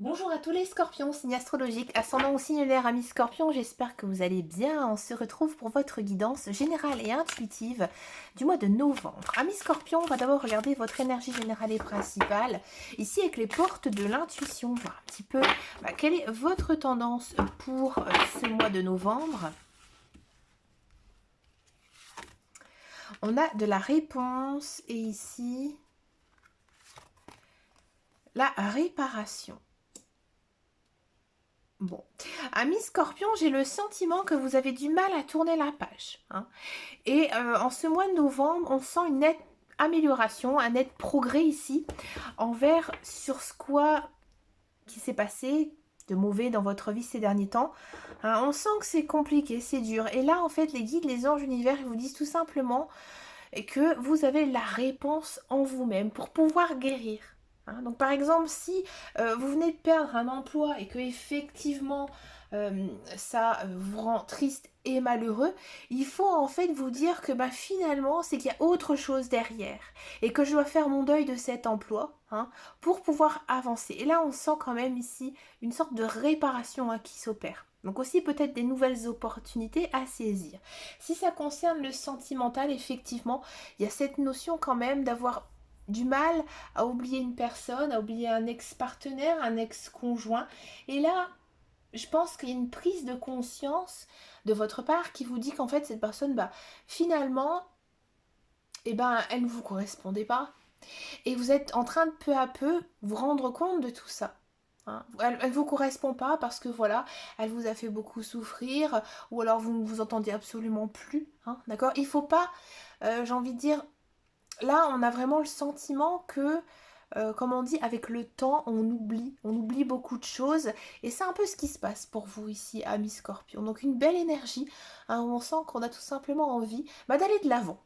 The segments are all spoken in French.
Bonjour à tous les scorpions, signe astrologique, ascendant ou signe lunaire, amis scorpions, j'espère que vous allez bien. On se retrouve pour votre guidance générale et intuitive du mois de novembre. Amis scorpions, on va d'abord regarder votre énergie générale et principale, ici avec les portes de l'intuition, voir un petit peu quelle est votre tendance pour ce mois de novembre. On a de la réponse et ici la réparation. Bon, amis scorpion, j'ai le sentiment que vous avez du mal à tourner la page. Et en ce mois de novembre, on sent une nette amélioration, un net progrès ici envers sur ce qui s'est passé de mauvais dans votre vie ces derniers temps. On sent que c'est compliqué, c'est dur. Et là, en fait, les guides, les anges, l'univers, ils vous disent tout simplement que vous avez la réponse en vous-même pour pouvoir guérir. Donc par exemple, si vous venez de perdre un emploi et que effectivement ça vous rend triste et malheureux, il faut en fait vous dire que finalement c'est qu'il y a autre chose derrière et que je dois faire mon deuil de cet emploi pour pouvoir avancer. Et là on sent quand même ici une sorte de réparation qui s'opère. Donc aussi peut-être des nouvelles opportunités à saisir. Si ça concerne le sentimental, effectivement, il y a cette notion quand même d'avoir du mal à oublier une personne, à oublier un ex-partenaire, un ex-conjoint. Et là, je pense qu'il y a une prise de conscience de votre part qui vous dit qu'en fait, cette personne, finalement, elle ne vous correspondait pas. Et vous êtes en train de peu à peu vous rendre compte de tout ça. Elle ne vous correspond pas parce que voilà, elle vous a fait beaucoup souffrir, ou alors vous ne vous entendez absolument plus. D'accord. Il faut pas, j'ai envie de dire, là on a vraiment le sentiment que, comme on dit, avec le temps on oublie beaucoup de choses. Et c'est un peu ce qui se passe pour vous ici, amis Scorpion. Donc une belle énergie, où on sent qu'on a tout simplement envie d'aller de l'avant.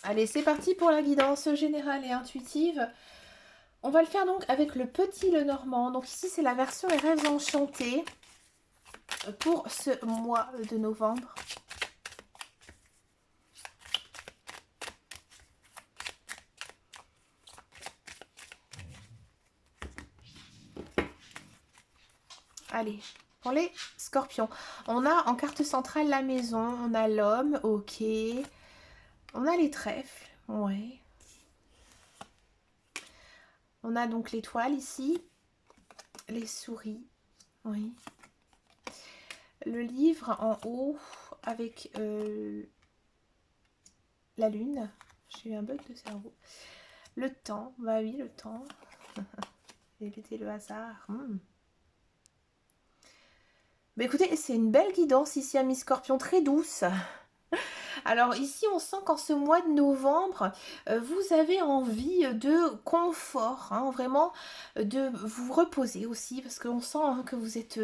Allez, c'est parti pour la guidance générale et intuitive. On va le faire donc avec le petit Lenormand. Donc ici, c'est la version Les Rêves Enchantés pour ce mois de novembre. Allez, pour les scorpions. On a en carte centrale la maison, on a l'homme, ok. On a les trèfles, ouais. On a donc l'étoile ici, les souris, oui. Le livre en haut avec la lune. J'ai eu un bug de cerveau. Le temps, bah oui, le temps. Éviter le hasard. Écoutez, c'est une belle guidance ici, amis Scorpion, très douce. Alors ici, on sent qu'en ce mois de novembre, vous avez envie de confort, vraiment de vous reposer aussi, parce qu'on sent que vous êtes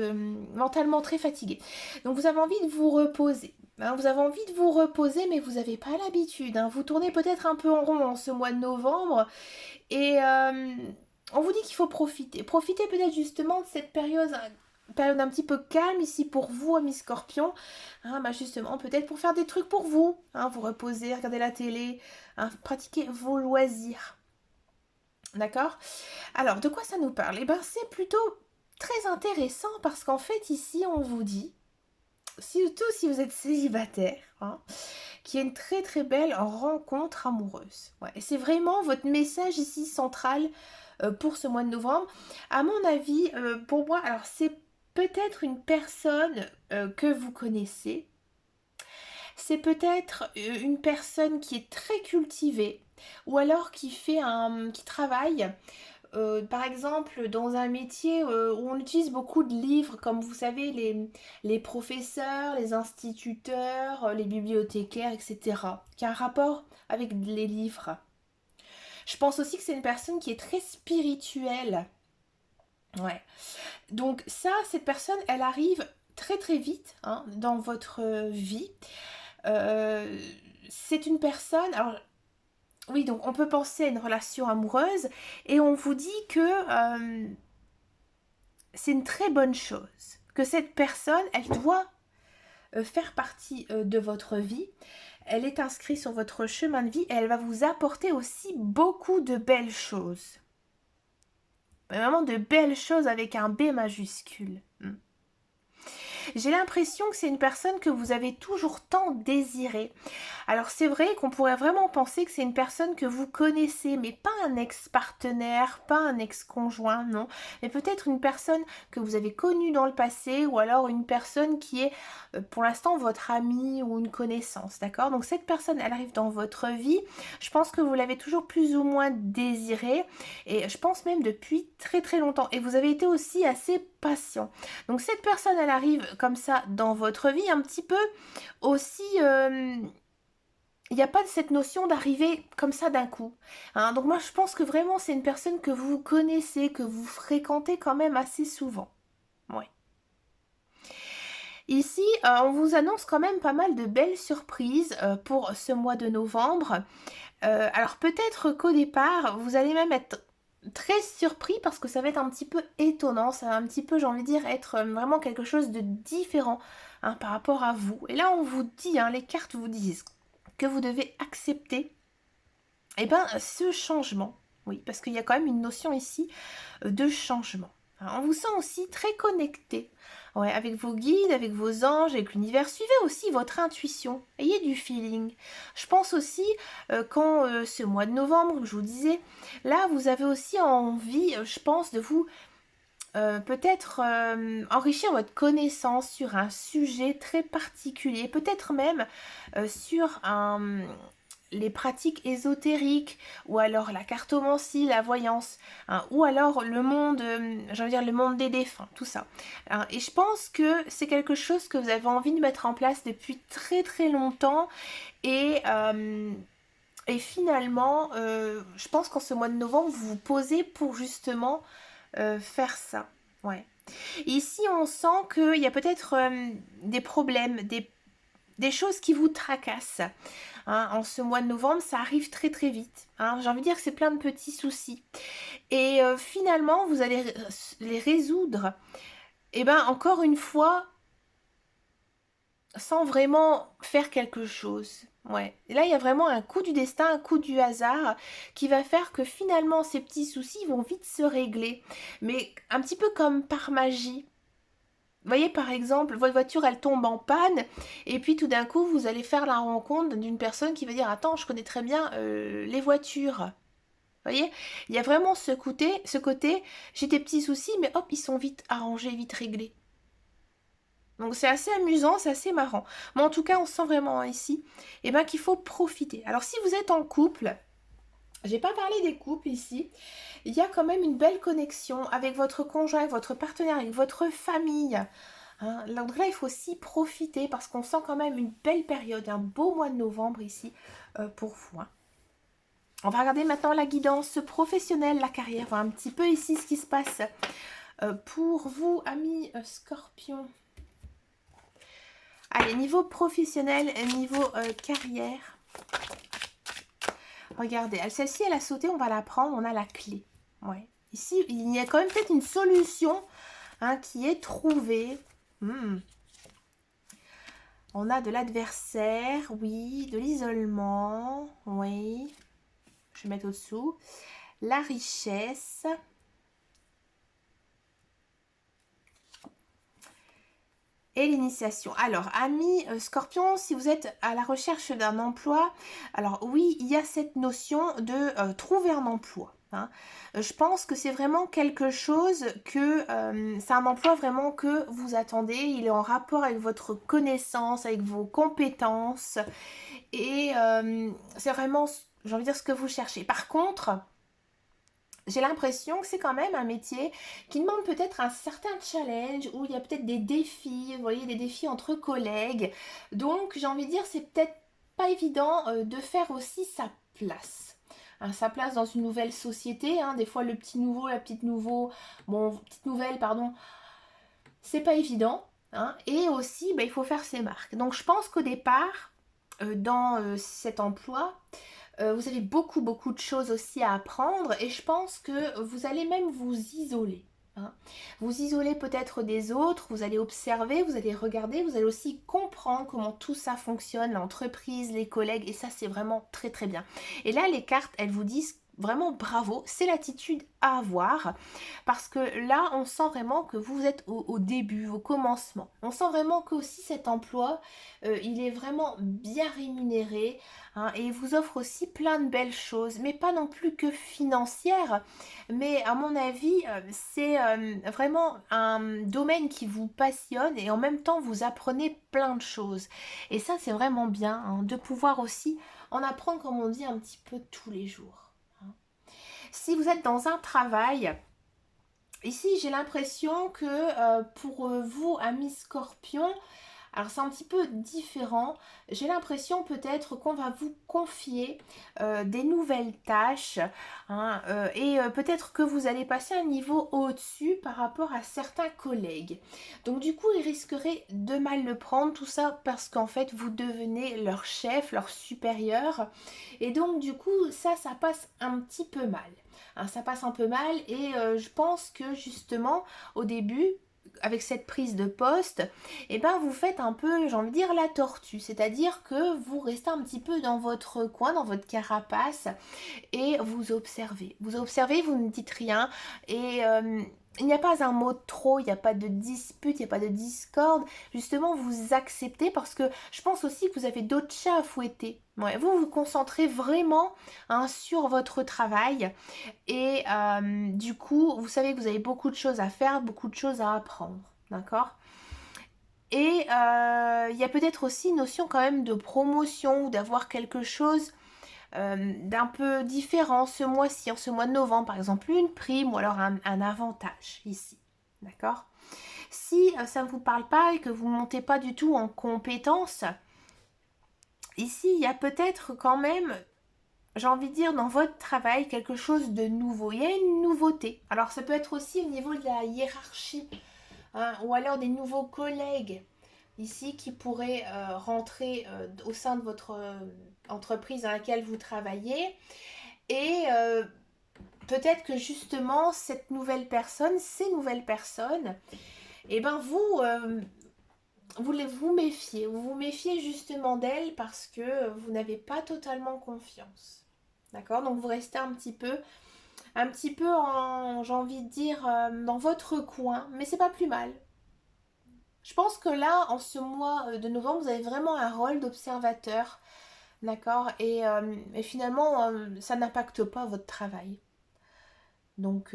mentalement très fatigué. Donc vous avez envie de vous reposer. Vous avez envie de vous reposer, mais vous n'avez pas l'habitude. Vous tournez peut-être un peu en rond en ce mois de novembre. Et on vous dit qu'il faut profiter. Profiter peut-être justement de cette période un petit peu calme ici pour vous, amis Scorpions. Justement, peut-être pour faire des trucs pour vous. Vous reposer, regarder la télé, pratiquer vos loisirs. D'accord? Alors, de quoi ça nous parle? C'est plutôt très intéressant parce qu'en fait, ici, on vous dit, surtout si vous êtes célibataire, qu'il y a une très très belle rencontre amoureuse. Et c'est vraiment votre message ici central pour ce mois de novembre. À mon avis, pour moi, alors c'est peut-être une personne que vous connaissez. C'est peut-être une personne qui est très cultivée ou alors qui travaille par exemple dans un métier où on utilise beaucoup de livres, comme vous savez les professeurs, les instituteurs, les bibliothécaires, etc. Qui a un rapport avec les livres. Je pense aussi que c'est une personne qui est très spirituelle. Ouais. Donc ça, cette personne, elle arrive très très vite dans votre vie. C'est une personne... Alors, oui, donc on peut penser à une relation amoureuse et on vous dit que c'est une très bonne chose. Que cette personne, elle doit faire partie de votre vie. Elle est inscrite sur votre chemin de vie et elle va vous apporter aussi beaucoup de belles choses. Vraiment de belles choses avec un B majuscule. J'ai l'impression que c'est une personne que vous avez toujours tant désirée. Alors c'est vrai qu'on pourrait vraiment penser que c'est une personne que vous connaissez, mais pas un ex-partenaire, pas un ex-conjoint, non. Mais peut-être une personne que vous avez connue dans le passé, ou alors une personne qui est pour l'instant votre ami ou une connaissance, d'accord? Donc cette personne, elle arrive dans votre vie. Je pense que vous l'avez toujours plus ou moins désirée, et je pense même depuis très très longtemps. Et vous avez été aussi assez patient. Donc cette personne, elle arrive comme ça dans votre vie, un petit peu aussi... il n'y a pas cette notion d'arriver comme ça d'un coup. Hein. Donc moi, je pense que vraiment, c'est une personne que vous connaissez, que vous fréquentez quand même assez souvent. Ouais. Ici, on vous annonce quand même pas mal de belles surprises pour ce mois de novembre. Alors peut-être qu'au départ, vous allez même être très surpris parce que ça va être un petit peu étonnant, ça va un petit peu, j'ai envie de dire, être vraiment quelque chose de différent hein, par rapport à vous. Et là, on vous dit, hein, les cartes vous disent que vous devez accepter eh ben, ce changement. Oui, parce qu'il y a quand même une notion ici de changement. On vous sent aussi très connecté ouais, avec vos guides, avec vos anges, avec l'univers. Suivez aussi votre intuition. Ayez du feeling. Je pense aussi quand ce mois de novembre, comme je vous disais, là, vous avez aussi envie, je pense, de vous peut-être enrichir votre connaissance sur un sujet très particulier. Peut-être même sur les pratiques ésotériques, ou alors la cartomancie, la voyance, hein, ou alors le monde, j'ai envie de dire le monde des défunts, tout ça. Hein, et je pense que c'est quelque chose que vous avez envie de mettre en place depuis très très longtemps, et finalement, je pense qu'en ce mois de novembre, vous vous posez pour justement faire ça. Ouais. Ici, on sent qu'il y a peut-être des problèmes, des choses qui vous tracassent. Hein, en ce mois de novembre, ça arrive très très vite. Hein. J'ai envie de dire que c'est plein de petits soucis. Et finalement, vous allez les résoudre. Et bien, encore une fois, sans vraiment faire quelque chose. Ouais. Et là, il y a vraiment un coup du destin, un coup du hasard qui va faire que finalement, ces petits soucis vont vite se régler. Mais un petit peu comme par magie. Vous voyez, par exemple, votre voiture, elle tombe en panne, et puis tout d'un coup, vous allez faire la rencontre d'une personne qui va dire « Attends, je connais très bien les voitures. » Vous voyez, il y a vraiment ce côté, j'ai des petits soucis, mais hop, ils sont vite arrangés, vite réglés. Donc c'est assez amusant, c'est assez marrant. Mais en tout cas, on sent vraiment ici qu'il faut profiter. Alors si vous êtes en couple, j'ai pas parlé des couples ici, il y a quand même une belle connexion avec votre conjoint, avec votre partenaire, avec votre famille. Hein. Donc là, il faut aussi profiter parce qu'on sent quand même une belle période, un beau mois de novembre ici pour vous. Hein. On va regarder maintenant la guidance professionnelle, la carrière, voir un petit peu ici ce qui se passe pour vous, amis Scorpion. Allez, niveau professionnel, niveau carrière. Regardez, celle-ci, elle a sauté, on va la prendre, on a la clé. Ouais. Ici, il y a quand même peut-être une solution hein, qui est trouvée. On a de l'adversaire, oui, de l'isolement, oui. Je vais mettre au-dessous. La richesse. Et l'initiation. Alors, amis Scorpion, si vous êtes à la recherche d'un emploi, alors oui, il y a cette notion de trouver un emploi. Hein. Je pense que c'est vraiment quelque chose que c'est un emploi vraiment que vous attendez. Il est en rapport avec votre connaissance, avec vos compétences. Et c'est vraiment, j'ai envie de dire, ce que vous cherchez. Par contre... j'ai l'impression que c'est quand même un métier qui demande peut-être un certain challenge, où il y a peut-être des défis, vous voyez, des défis entre collègues. Donc, j'ai envie de dire, c'est peut-être pas évident de faire aussi sa place. Hein, sa place dans une nouvelle société. Hein, des fois, le petit nouveau, la petite petite nouvelle, pardon, c'est pas évident. Hein, et aussi, il faut faire ses marques. Donc, je pense qu'au départ, dans cet emploi, vous avez beaucoup de choses aussi à apprendre, et je pense que vous allez même vous isoler. Hein. Vous isoler peut-être des autres, vous allez observer, vous allez regarder, vous allez aussi comprendre comment tout ça fonctionne, l'entreprise, les collègues, et ça c'est vraiment très très bien. Et là les cartes, elles vous disent vraiment bravo, c'est l'attitude à avoir parce que là on sent vraiment que vous êtes au début, au commencement. On sent vraiment que aussi cet emploi, il est vraiment bien rémunéré, hein, et il vous offre aussi plein de belles choses, mais pas non plus que financières, mais à mon avis c'est vraiment un domaine qui vous passionne et en même temps vous apprenez plein de choses. Et ça c'est vraiment bien, hein, de pouvoir aussi en apprendre, comme on dit, un petit peu tous les jours. Si vous êtes dans un travail, ici j'ai l'impression que pour vous, amis Scorpion, alors c'est un petit peu différent. J'ai l'impression peut-être qu'on va vous confier des nouvelles tâches, hein, et peut-être que vous allez passer un niveau au-dessus par rapport à certains collègues. Donc du coup, ils risqueraient de mal le prendre, tout ça parce qu'en fait, vous devenez leur chef, leur supérieur. Et donc du coup, ça passe un petit peu mal. Hein, ça passe un peu mal et je pense que justement, au début, avec cette prise de poste, et ben vous faites un peu, j'ai envie de dire, la tortue, c'est-à-dire que vous restez un petit peu dans votre coin, dans votre carapace, et vous observez, vous ne dites rien, et il n'y a pas un mot de trop, il n'y a pas de dispute, il n'y a pas de discorde, justement vous acceptez parce que je pense aussi que vous avez d'autres chats à fouetter. Ouais, vous vous concentrez vraiment, hein, sur votre travail et du coup vous savez que vous avez beaucoup de choses à faire, beaucoup de choses à apprendre, d'accord? Et il y a peut-être aussi une notion quand même de promotion ou d'avoir quelque chose d'un peu différent ce mois-ci, en ce mois de novembre, par exemple une prime ou alors un avantage ici. D'accord? Si ça ne vous parle pas et que vous ne montez pas du tout en compétence, ici il y a peut-être quand même, j'ai envie de dire, dans votre travail quelque chose de nouveau. Il y a une nouveauté. Alors ça peut être aussi au niveau de la hiérarchie, hein, ou alors des nouveaux collègues ici qui pourraient rentrer au sein de votre entreprise dans laquelle vous travaillez. Et peut-être que justement cette nouvelle personne, ces nouvelles personnes, et ben vous vous méfiez justement d'elles parce que vous n'avez pas totalement confiance. D'accord? Donc vous restez un petit peu en, j'ai envie de dire, dans votre coin, mais c'est pas plus mal. Je pense que là, en ce mois de novembre, vous avez vraiment un rôle d'observateur, d'accord? Et finalement, ça n'impacte pas votre travail. Donc,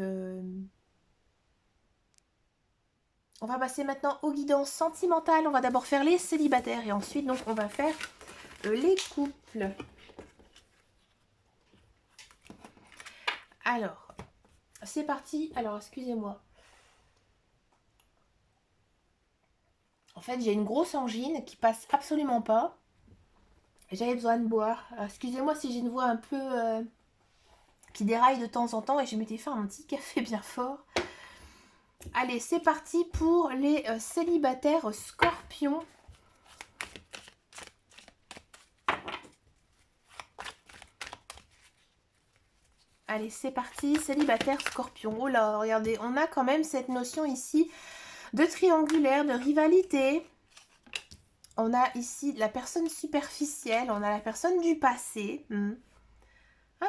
on va passer maintenant aux guidances sentimentales. On va d'abord faire les célibataires et ensuite, donc, on va faire les couples. Alors, c'est parti. Alors, excusez-moi. En fait, j'ai une grosse angine qui passe absolument pas. J'avais besoin de boire. Excusez-moi si j'ai une voix un peu qui déraille de temps en temps et je m'étais fait un petit café bien fort. Allez, c'est parti pour les célibataires Scorpions. Allez, c'est parti, célibataire Scorpion. Oh là, regardez, on a quand même cette notion ici de triangulaire, de rivalité. On a ici la personne superficielle, on a la personne du passé. Hein,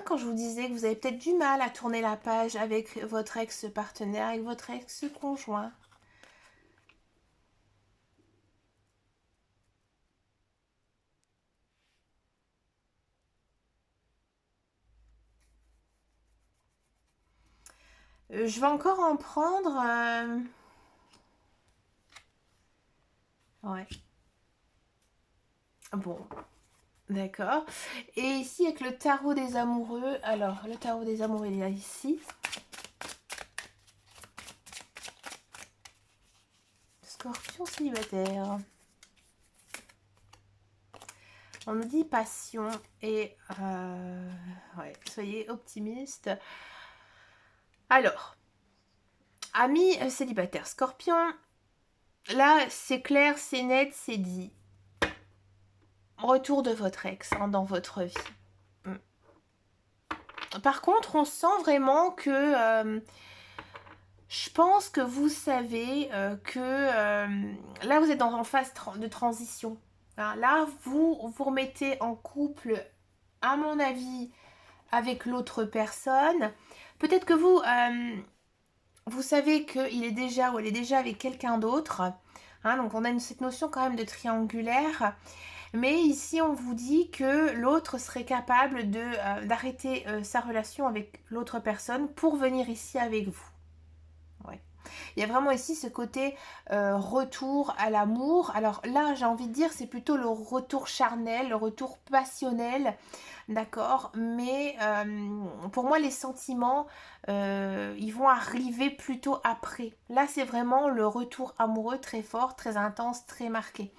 quand je vous disais que vous avez peut-être du mal à tourner la page avec votre ex-partenaire, avec votre ex-conjoint. Je vais encore en prendre. Ouais. Bon, d'accord. Et ici, avec le tarot des amoureux. Alors, le tarot des amoureux, il est là, ici. Scorpion célibataire. On nous dit passion et ouais, soyez optimiste. Alors, amis célibataires Scorpion, là c'est clair, c'est net, c'est dit. Retour de votre ex, hein, dans votre vie. Par contre, on sent vraiment que je pense que vous savez que là vous êtes en phase de transition. Hein, là vous vous remettez en couple, à mon avis, avec l'autre personne. Peut-être que vous, vous savez qu'il est déjà ou elle est déjà avec quelqu'un d'autre. Hein, donc on a cette notion quand même de triangulaire. Mais ici, on vous dit que l'autre serait capable d'arrêter sa relation avec l'autre personne pour venir ici avec vous. Ouais. Il y a vraiment ici ce côté retour à l'amour. Alors là, j'ai envie de dire, c'est plutôt le retour charnel, le retour passionnel, d'accord? Mais pour moi, les sentiments, ils vont arriver plutôt après. Là, c'est vraiment le retour amoureux très fort, très intense, très marqué.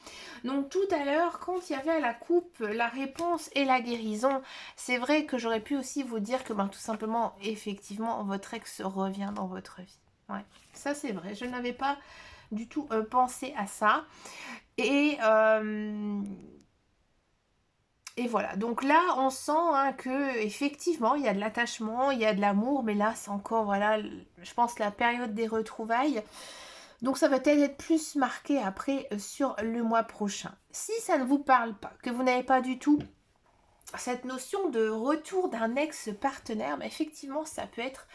Donc tout à l'heure, quand il y avait la coupe, la réponse et la guérison, c'est vrai que j'aurais pu aussi vous dire que ben, tout simplement, effectivement, votre ex revient dans votre vie. Ouais, ça c'est vrai. Je n'avais pas du tout pensé à ça. Et, et voilà. Donc là, on sent hein, que effectivement, il y a de l'attachement, il y a de l'amour, mais là, c'est encore, voilà, je pense la période des retrouvailles. Donc ça va peut-être être plus marqué après sur le mois prochain. Si ça ne vous parle pas, que vous n'avez pas du tout cette notion de retour d'un ex-partenaire, bah, effectivement, ça peut être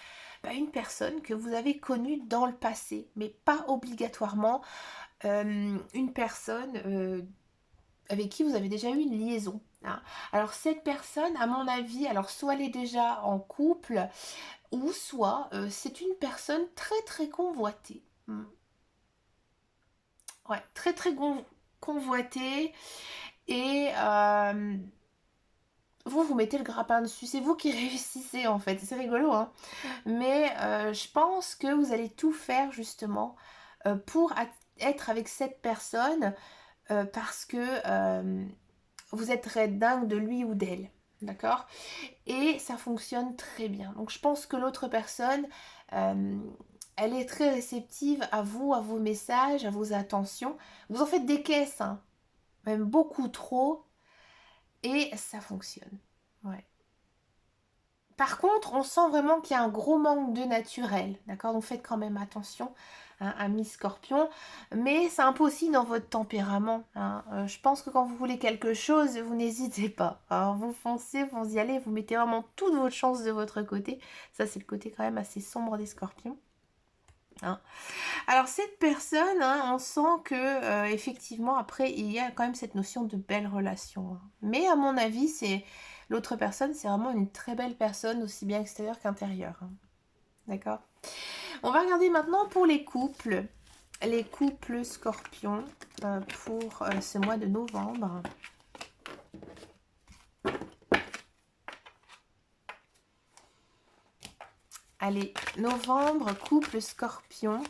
une personne que vous avez connue dans le passé, mais pas obligatoirement une personne avec qui vous avez déjà eu une liaison. Hein. Alors cette personne, à mon avis, alors soit elle est déjà en couple, ou soit c'est une personne très très convoitée. Ouais, très très convoitée. Et vous mettez le grappin dessus. C'est vous qui réussissez en fait. C'est rigolo, hein. Mais je pense que vous allez tout faire justement pour être avec cette personne parce que vous êtes très dingue de lui ou d'elle. D'accord? Et ça fonctionne très bien. Donc je pense que l'autre personne, euh, elle est très réceptive à vous, à vos messages, à vos attentions. Vous en faites des caisses, hein, même beaucoup trop, et ça fonctionne. Ouais. Par contre, on sent vraiment qu'il y a un gros manque de naturel, d'accord? Donc faites quand même attention, hein, amis scorpions, mais c'est un peu aussi dans votre tempérament. Hein. Je pense que quand vous voulez quelque chose, vous n'hésitez pas. Alors vous foncez, vous y allez, vous mettez vraiment toutes vos chances de votre côté. Ça, c'est le côté quand même assez sombre des scorpions. Hein. Alors cette personne, hein, on sent que effectivement après il y a quand même cette notion de belle relation. Hein. Mais à mon avis, c'est l'autre personne, c'est vraiment une très belle personne, aussi bien extérieure qu'intérieure. Hein. D'accord? On va regarder maintenant pour les couples. Les couples scorpions pour ce mois de novembre. Allez, novembre, couple scorpion.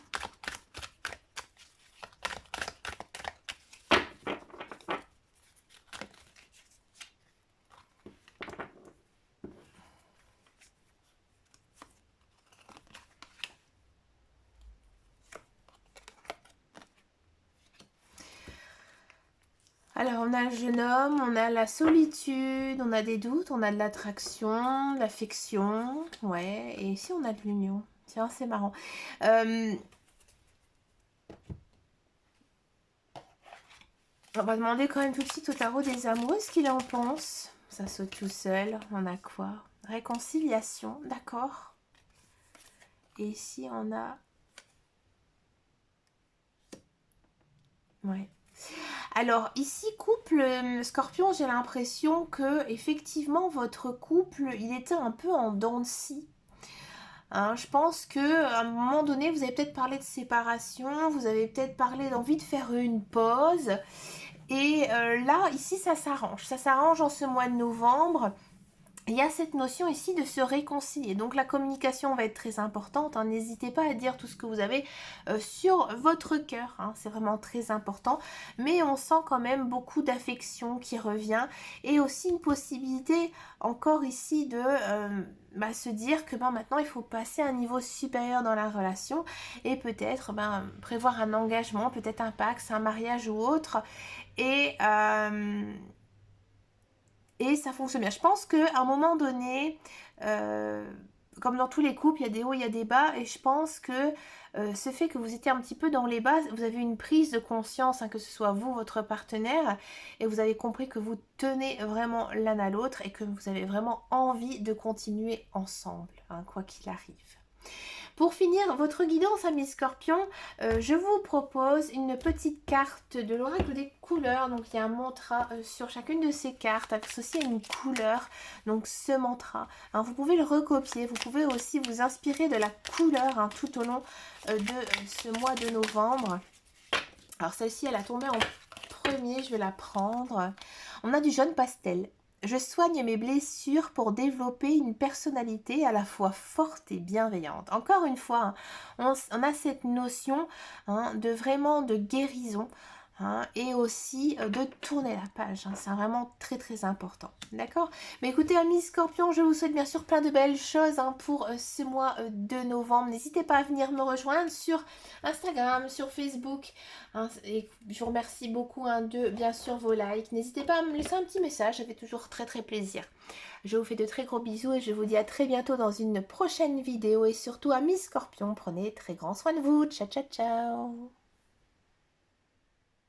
Alors, on a le jeune homme, on a la solitude, on a des doutes, on a de l'attraction, de l'affection, ouais, et ici on a de l'union. Tiens, c'est marrant. On va demander quand même tout de suite au tarot des amoureux ce qu'il en pense. Ça saute tout seul. On a quoi? Réconciliation, d'accord. Et ici on a... Ouais. Alors ici couple scorpion, j'ai l'impression que effectivement votre couple il était un peu en dents de scie. Hein, je pense que à un moment donné vous avez peut-être parlé de séparation, vous avez peut-être parlé d'envie de faire une pause. Et là ici ça s'arrange en ce mois de novembre. Il y a cette notion ici de se réconcilier. Donc la communication va être très importante. Hein. N'hésitez pas à dire tout ce que vous avez sur votre cœur. Hein. C'est vraiment très important. Mais on sent quand même beaucoup d'affection qui revient. Et aussi une possibilité encore ici de se dire que maintenant il faut passer à un niveau supérieur dans la relation. Et peut-être prévoir un engagement, peut-être un pacte, un mariage ou autre. Et ça fonctionne bien. Je pense qu'à un moment donné, comme dans tous les couples, il y a des hauts, il y a des bas, et je pense que ce fait que vous étiez un petit peu dans les bas, vous avez une prise de conscience, hein, que ce soit vous, votre partenaire, et vous avez compris que vous tenez vraiment l'un à l'autre et que vous avez vraiment envie de continuer ensemble, hein, quoi qu'il arrive. Pour finir votre guidance, amis scorpions, je vous propose une petite carte de l'oracle des couleurs. Donc il y a un mantra sur chacune de ces cartes associé à une couleur. Donc ce mantra, hein, vous pouvez le recopier. Vous pouvez aussi vous inspirer de la couleur, hein, tout au long de ce mois de novembre. Alors celle-ci, elle a tombé en premier, je vais la prendre. On a du jaune pastel. Je soigne mes blessures pour développer une personnalité à la fois forte et bienveillante. Encore une fois, hein, on a cette notion, hein, de vraiment de guérison, hein, et aussi de tourner la page. Hein, c'est vraiment très très important. D'accord? Mais écoutez, amis scorpions, je vous souhaite bien sûr plein de belles choses, hein, pour ce mois de novembre. N'hésitez pas à venir me rejoindre sur Instagram, sur Facebook. Hein, et je vous remercie beaucoup, hein, de bien sûr vos likes. N'hésitez pas à me laisser un petit message, ça fait toujours très très plaisir. Je vous fais de très gros bisous et je vous dis à très bientôt dans une prochaine vidéo. Et surtout, amis scorpions, prenez très grand soin de vous. Ciao ciao ciao.